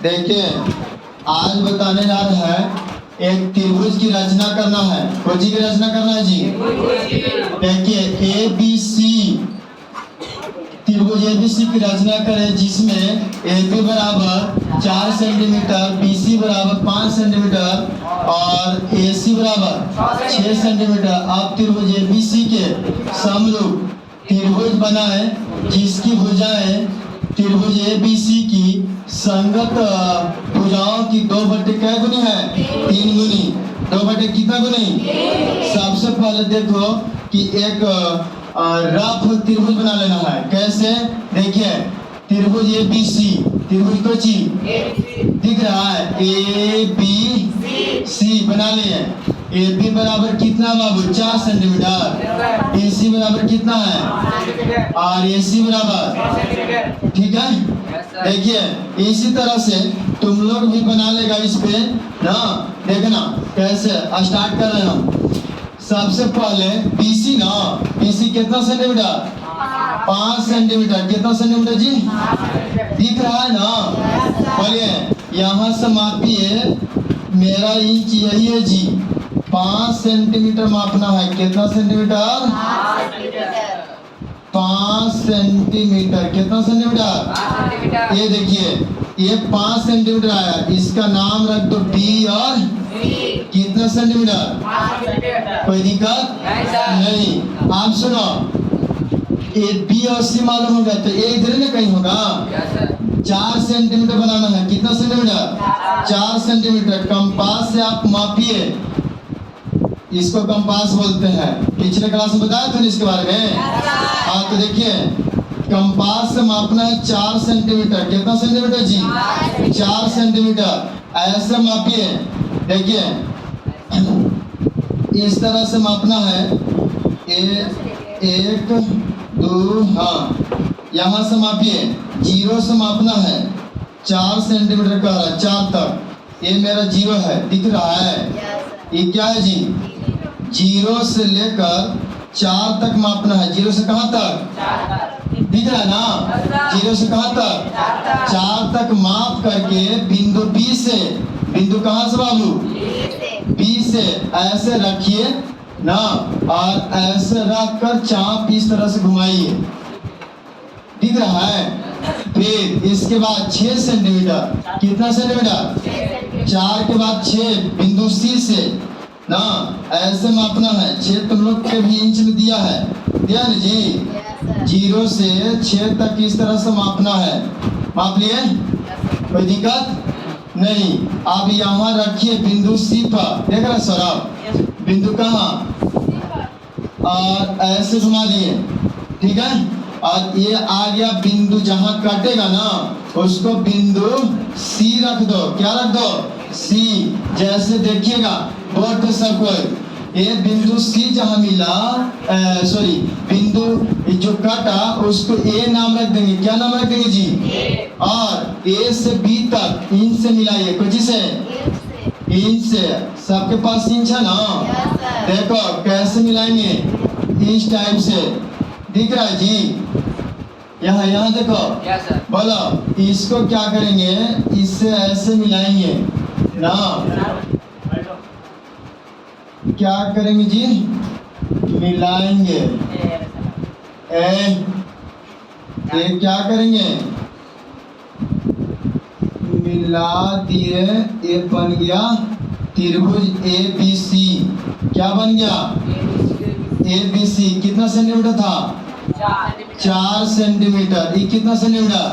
देखिए आज बताने जा रहा है एक त्रिभुज की रचना करना है। कौन सी की रचना करना है जी? देखिए ए बी सी त्रिभुज ABC की रचना करें जिसमें AB बराबर 4 सेंटीमीटर, BC बराबर 5 सेंटीमीटर और AC बराबर 6 सेंटीमीटर। अब त्रिभुज ABC के समरूप त्रिभुज बनाए जिसकी भुजाएं त्रिभुज ABC की संगत भुजाओं की 2/3 क्या गुनी है? 3 गुनी। 2/3 कितना गुनी? सबसे पहले देखो कि एक रफ त्रिभुज बना लेना है। कैसे? देखिए त्रिभुज ABC, त्रिभुज को ची दिख रहा है ABC बना लिए। AB बराबर कितना बाबू? 4 सेंटीमीटर। AC बराबर कितना है? और AC बराबर, ठीक है। देखिए इसी तरह से तुम लोग भी बना लेगा इस पे ना। देखना कैसे स्टार्ट कर रहे हम। सबसे पहले BC ना, BC कितना सेंटीमीटर? 5 सेंटीमीटर। कितना सेंटीमीटर जी? दिख रहा है ना? बोलिए यहाँ से मापिए। मेरा इंच यही है जी, 5 सेंटीमीटर मापना है। कितना सेंटीमीटर? 5 सेंटीमीटर। कितना सेंटीमीटर? ये देखिए ये 5 सेंटीमीटर आया, इसका नाम रख दो B और कितना सेंटीमीटर? कोई दिक्कत नहीं। आप सुनो, ये B और C मालूम होगा तो ये इधर ना कहीं होगा। 4 सेंटीमीटर बनाना है। कितना सेंटीमीटर? 4 सेंटीमीटर। कंपास से आप मापिए। इसको कंपास बोलते हैं। पिछले क्लास में बताया था इसके बारे में। हाँ तो देखिए कंपास से मापना है 4 सेंटीमीटर। कितना सेंटीमीटर जी? 4 सेंटीमीटर। ऐसे मापिए। देखिए इस तरह से मापना है। 1 2 हाँ, यहाँ से मापिए। 0 से मापना है। 4 सेंटीमीटर का है 4 तक। ये मेरा 0 है, दिख रहा है। ये क्या है जी? 0 से लेकर 4 तक मापना है। 0 से कहाँ तक? दिख रहा है ना? 0 से कहाँ तक? 4 तक माप करके बिंदु B से, बिंदु कहाँ से बाबू? B से ऐसे रखिए ना, और ऐसे रख कर चाप इस तरह से घुमाइए। दिख रहा है? फिर इसके बाद 6 सेंटीमीटर। कितना सेंटीमीटर? 4 के बाद 6 बिंदु C से ना ऐसे मापना है। 6 तुम लोग के भी इंच में दिया है, दिया ना जी? 0 से 6 तक इस तरह से मापना है। माप लिए? कोई दिक्कत नहीं। अब यहाँ रखिए बिंदु C पर। देख रहा सौरभ? बिंदु कहाँ? और ऐसे घुमा दिए, ठीक है। और ये आ गया बिंदु जहाँ काटेगा ना, उसको बिंदु C रख दो। क्या रख दो? C। जैसे देखिएगा बोर्ड पे सब कोई, ये बिंदु C जहाँ मिला, सॉरी बिंदु जो काटा उसको A नाम रख देंगे। क्या नाम रख देंगे जी? और A से B तक इंच से मिलाइए। कुछ से इंच से। सबके पास इंच है ना? देखो कैसे मिलाएंगे, इस टाइप से। दिख रहा है जी? यहाँ देखो। बोलो इसको क्या करेंगे? इससे ऐसे मिलाएंगे ना। क्या करेंगे जी? मिलाएंगे। ये क्या करेंगे? मिला दिए। ये बन गया त्रिभुज ABC। क्या बन गया? ABC। कितना सेंटीमीटर था? 4 सेंटीमीटर। ये कितना सेंटीमीटर?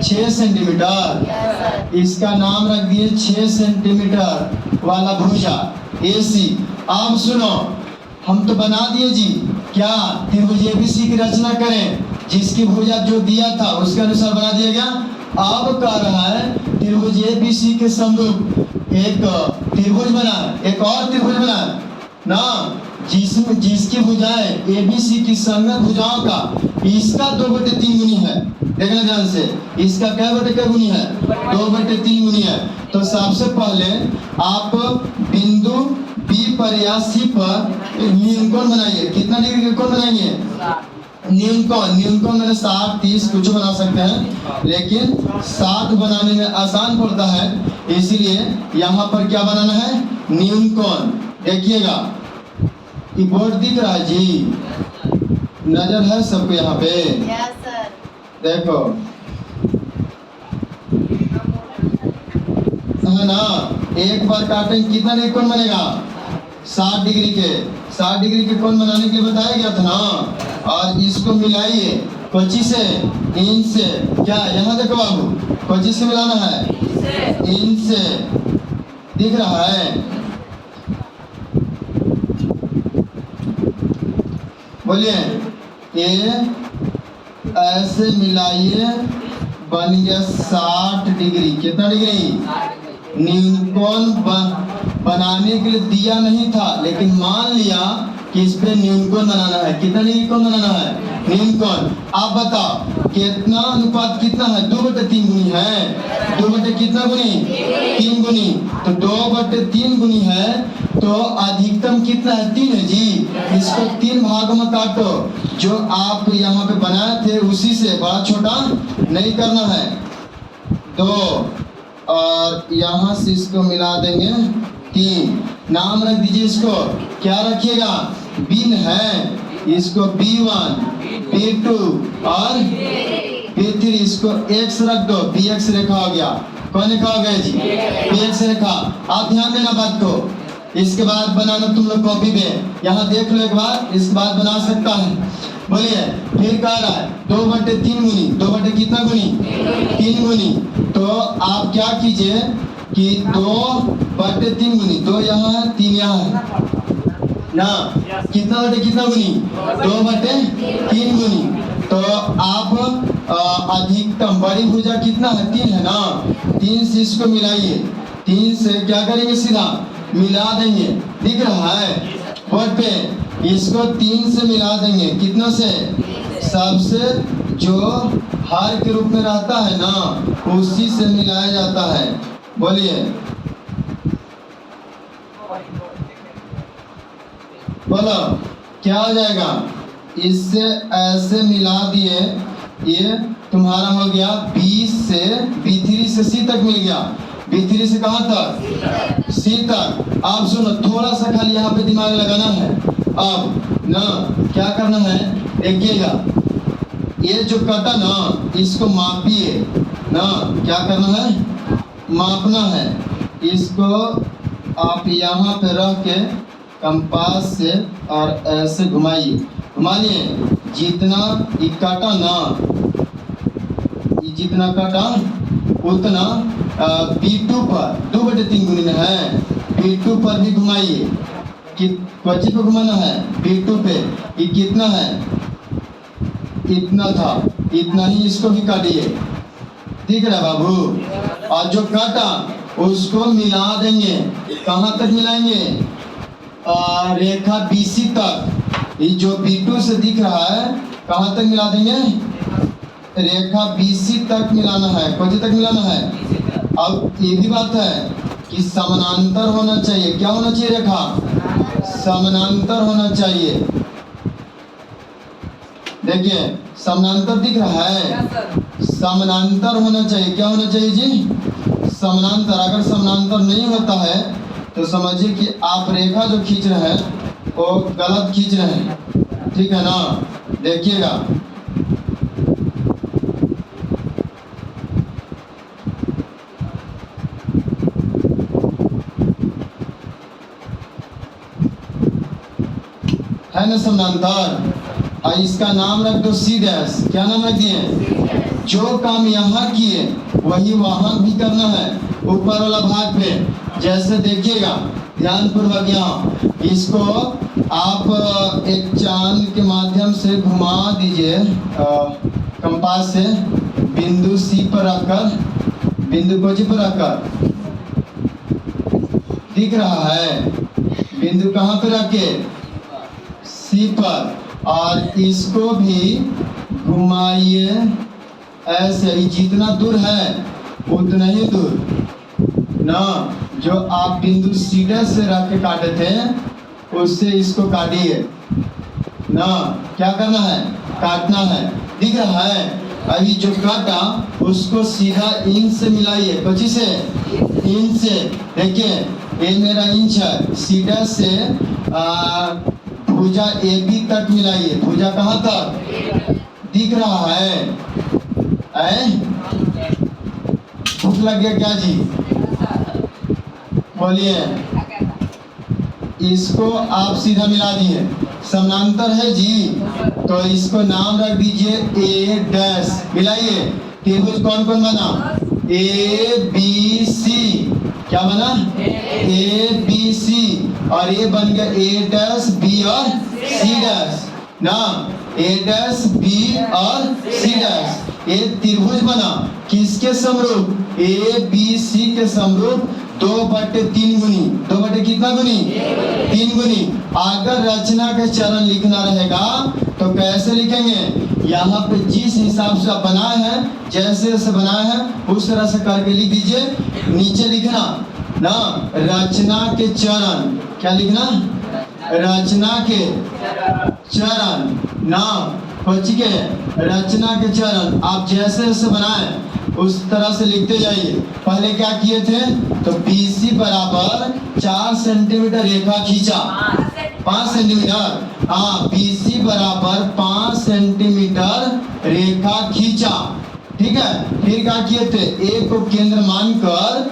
6 सेंटीमीटर। इसका नाम रख दिए 6 सेंटीमीटर वाला भुजा AC। अब सुनो, हम तो बना दिए जी। क्या? त्रिभुज ABC की रचना करें जिसकी भुजा जो दिया था उसके अनुसार बना दिया गया। अब कह रहा है त्रिभुज ABC के समरूप एक त्रिभुज बना, एक और त्रिभुज बना ना, जिसमें जिसकी भुजाएं ABC की संगत भुजाओं का इसका 2/3 गुनी है। देखना ध्यान से, इसका क्या गुनी है? 2/3 गुनी है। तो सबसे पहले आप बिंदु B पर या C पर न्यूनकोण बनाइए। कितना डिग्री का कोण बनाएंगे? न्यूनकोण मैंने 60, 30 कुछ बना सकते हैं, लेकिन 60 बनाने में आसान पड़ता है, इसलिए यहाँ पर क्या बनाना है? न्यूनकोण। देखिएगा, कीबोर्ड दिख रहा है जी, नजर है सबको यहाँ पे? देखो है ना, एक बार काटेंगे कितना न्यूनकोण बनेगा? 60 डिग्री के। 60 डिग्री के कोण बनाने के लिए बताया गया था ना। और इसको मिलाइए कोची से? इंच से। क्या यहाँ देखो बाबू, कोची से मिलाना है? इंच से। दिख रहा है? बोलिए, ये ऐसे मिलाइए, बन गया 60 डिग्री। कितना डिग्री? न्यूनकोण बनाने के लिए दिया नहीं था, लेकिन मान लिया कि इस पे न्यूनकोण बनाना है। कितना न्यूनकोण बनाना है? न्यूनकोण। आप बताओ कितना अनुपात कितना है? 2/3 गुनी है। 2 कितना गुनी? 3 गुनी। तो 2/3 गुनी है, तो अधिकतम कितना है? 3 है जी। इसको 3 भागों में काटो। जो आप यहाँ पे बनाए थे उसी से, बड़ा छोटा नहीं करना है। 2 और यहाँ से इसको मिला देंगे 3। नाम रख दीजिए इसको। क्या रखिएगा? बिन है, इसको B1, B2 और B3। इसको X रख दो, BX रेखा हो गया। कौन रेखा हो गया जी? BX रेखा। आप ध्यान देना बात को। इसके बाद बनाना तुम लोग कॉपी पे, यहाँ देख लो एक बार, इसके बाद बना सकता है। बोलिए, फिर कह रहा है 2/3 गुनी। 2 कितना गुनी? 3 गुनी। तो आप क्या कीजिए कि 2/3 गुनी, 2 यहाँ है, 3 यहाँ है ना। कितना कितना गुनी? 2/3 गुनी। तो आप अधिकतम बड़ी भुजा कितना है? 3 है ना। 3 से इसको मिलाइए। 3 से क्या करेंगे? सीधा मिला देंगे। दिख रहा है बोर्ड पे? इसको 3 से मिला देंगे। कितना से? सबसे जो हर के रूप में रहता है ना, उसी से मिलाया जाता है। बोलिए, बोलो क्या हो जाएगा? इससे ऐसे मिला दिए, ये तुम्हारा हो गया B से B3 से C तक मिल गया। B3 से कहाँ तक? C तक। आप सुनो, थोड़ा सा खाली यहाँ पे दिमाग लगाना है। अब ना क्या करना है? देखिएगा, ये जो कटा ना, इसको मापिए ना। क्या करना है? मापना है। इसको आप यहाँ पे रख के कंपास से और ऐसे घुमाइए। घुमाइए, जितना ये काटा ना, ये जितना काटा उतना B2 पर 2/3 गुनी है। B2 पर भी घुमाइए। कि क्वची पे घुमाना है? B2 पे। ये कितना है? इतना था, इतना ही इसको भी काटिए। ठीक है बाबू। और जो काटा उसको मिला देंगे। कहाँ तक मिलाएंगे? रेखा BC तक। ये जो B2 से दिख रहा है, कहाँ तक मिला देंगे? रेखा BC तक मिलाना है। कौन तक मिलाना है? अब ये भी बात है कि समानांतर होना चाहिए। क्या होना चाहिए? रेखा समानांतर होना चाहिए। देखिए, समानांतर दिख रहा है? समानांतर होना चाहिए। क्या होना चाहिए जी? समानांतर। अगर समानांतर नहीं होता है तो समझिए कि आप रेखा जो खींच रहे हैं वो गलत खींच रहे हैं। ठीक है ना? देखिएगा, है ना समानांतर। और इसका नाम रख दो C डैश। क्या नाम रख दिए? जो काम यहाँ किए वही वहाँ भी करना है, ऊपर वाला भाग पे। जैसे देखिएगा ध्यानपूर्वक, यहाँ इसको आप एक चांद के माध्यम से घुमा दीजिए कंपास से। बिंदु C पर रखकर, बिंदु को जी पर रखकर, दिख रहा है? बिंदु कहाँ पे रखे? C पर। और इसको भी घुमाइए ऐसे ही। जितना दूर है उतना ही दूर ना। जो आप बिंदु C से रख के काटे थे, उससे इसको काटिए ना। क्या करना है? काटना है, दिख रहा है। अभी जो काटा उसको सीधा इंच से मिलाइए, 25 से इंच से। देखिए ये मेरा इंच है, सीधा से भुजा AB तक मिलाइए। भुजा कहाँ तक दिख रहा है? भूख लग गया क्या जी? बोलिए। इसको आप सीधा मिला दिए, समानांतर है जी, तो इसको नाम रख दीजिए A डैश। मिलाइए। त्रिभुज कौन कौन बना? ABC। क्या बना? ABC। और ये बन गया A डैश B और C डैश ना। A डैश B और C डैश, ये त्रिभुज बना किसके समरूप? ABC के समरूप 2/3 गुनी। 2 कितना गुनी? 3 गुनी। अगर रचना के चरण लिखना रहेगा तो कैसे लिखेंगे? यहाँ पे जिस हिसाब से आप बनाए हैं, जैसे जैसे बनाए हैं उस तरह से करके लिख दीजिए। नीचे लिखना ना रचना के चरण। क्या लिखना? रचना के चरण ना, बच्ची के रचना के चरण आप जैसे जैसे बनाए उस तरह से लिखते जाइए। पहले क्या किए थे? तो BC बराबर 4 सेंटीमीटर रेखा खींचा। 5 सेंटीमीटर, हाँ, BC बराबर 5 सेंटीमीटर रेखा खींचा। ठीक है। फिर क्या किए थे? A को केंद्र मानकर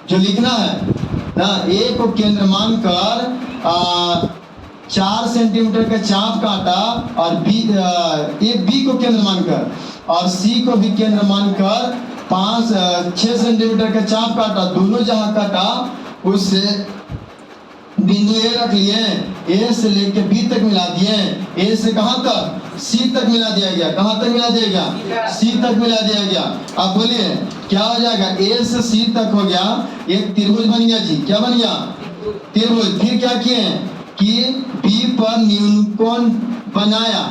जो लिखना है ना, A को केंद्र मानकर 4 सेंटीमीटर का चाप काटा और B को केंद्र मानकर और C को भी केंद्र मानकर 6 सेंटीमीटर का चाप काटा। दोनों जहां काटा उससे बिंदु A रख लिए, A से लेके B तक मिला दिए। A से कहां तक? C तक मिला दिया गया। कहां तक मिला दिया गया? C तक मिला दिया गया। अब बोलिए क्या हो जाएगा? A से C तक हो गया, एक त्रिभुज बन गया जी। क्या बन गया? त्रिभुज। फिर क्या किए कि B पर न्यूनकोण बनाया।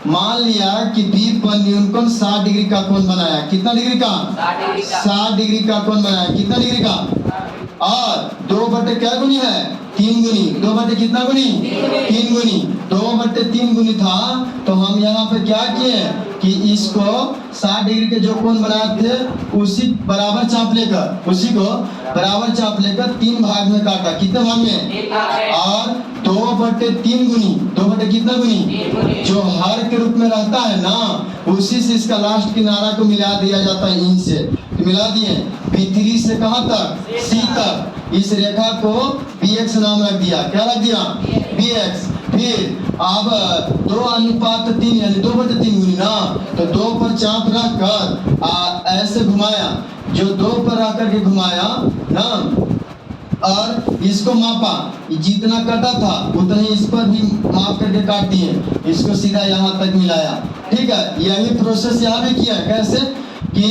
मान लिया कि B पर न्यूनकोण 60 डिग्री का कोण बनाया। कितना डिग्री का? 60 डिग्री का कोण बनाया। कितना डिग्री का? और 2/, क्या गुनी है? 3 गुनी। 2/, कितना गुनी? 3 गुनी। 2/3 गुनी था तो हम यहाँ पे क्या किए कि इसको 60 डिग्री के जो कोण बनाए थे उसी बराबर चाप लेकर, उसी को बराबर चाप लेकर 3 भाग में काटा। कितने भाग में? और 2/3 गुनी। 2/, कितना गुनी? जो हर के रूप में रहता है ना, उसी से इसका लास्ट किनारा को मिला दिया जाता है इंच से। तो मिला दिए। B3 से कहां तक? C तक। इस रेखा को BX नाम रख दिया। क्या रख दिया? BX। फिर अब 2:3 यानी 2/3 गुनी ना, तो 2 पर चाप रख कर ऐसे घुमाया। जो 2 पर रख करके घुमाया ना और इसको मापा, जितना कटा था उतना ही इस पर भी माप करके काट दिए। इसको सीधा यहाँ तक मिलाया। ठीक है। यही प्रोसेस यहाँ भी किया। कैसे कि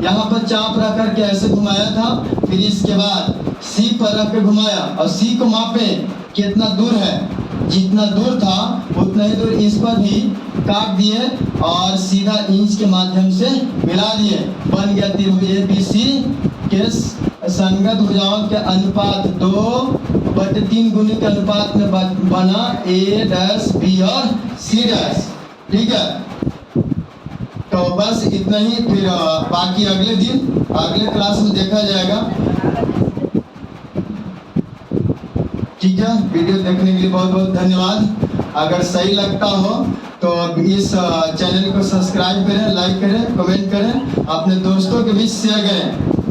यहाँ पर चाप रख करके ऐसे घुमाया था, फिर इसके बाद C पर रख के घुमाया और C को मापे कितना दूर है। जितना दूर था उतना ही दूर इस पर भी काट दिए और सीधा इंच के माध्यम से मिला दिए। बन गया त्रिभुज ABC के संगत भुजाओं के अनुपात 2/3 गुनी के अनुपात में बना A डैश B और C डैश। ठीक है। तो बस इतना ही। फिर बाकी अगले दिन अगले क्लास में देखा जाएगा। ठीक है। वीडियो देखने के लिए बहुत बहुत धन्यवाद। अगर सही लगता हो तो इस चैनल को सब्सक्राइब करें, लाइक करें, कमेंट करें, अपने दोस्तों के बीच शेयर करें।